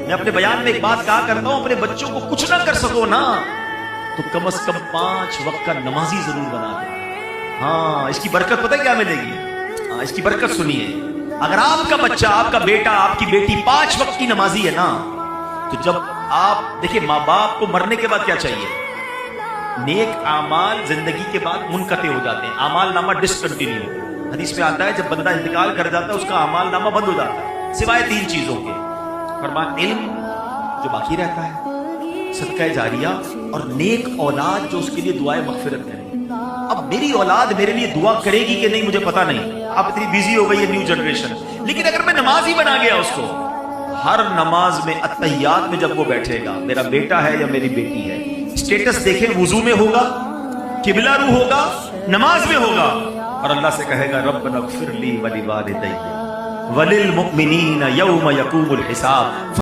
میں اپنے بیان میں ایک بات کہا کرتا ہوں، اپنے بچوں کو کچھ نہ کر سکو نا تو کم از کم 5 وقت کا نمازی ضرور بنا دو۔ ہاں، اس کی برکت پتہ ہے کیا ملے گی؟ ہاں، اس کی برکت سنیے، اگر آپ کا بچہ، آپ کا بیٹا، آپ کی بیٹی 5 وقت کی نمازی ہے نا، تو جب آپ دیکھیں ماں باپ کو مرنے کے بعد کیا چاہیے؟ نیک اعمال زندگی کے بعد منقطع ہو جاتے ہیں، اعمال نامہ ڈسکنٹینیو، حدیث میں آتا ہے جب بندہ انتقال کر جاتا ہے اس کا اعمال نامہ بند ہو جاتا ہے سوائے 3 چیزوں کے، فرمان علم جو باقی رہتا ہے، صدقہ جاریہ، اور نیک اولاد جو اس کے لیے دعائیں مغفرت کرے۔ اب میری اولاد میرے لیے دعا کرے گی کہ نہیں مجھے پتا نہیں، اب اتنی بیزی ہو گئی ہے نیو جنریشن، لیکن اگر میں نماز ہی بنا گیا اس کو، ہر نماز میں اتحیات میں جب وہ بیٹھے گا، میرا بیٹا ہے یا میری بیٹی ہے، اسٹیٹس دیکھیں، وضو میں ہوگا، قبلہ رو ہوگا، نماز میں ہوگا، اور اللہ سے کہے گا ربنا اغفر لی ولوالدی وللمؤمنین یوم یقوم الحساب۔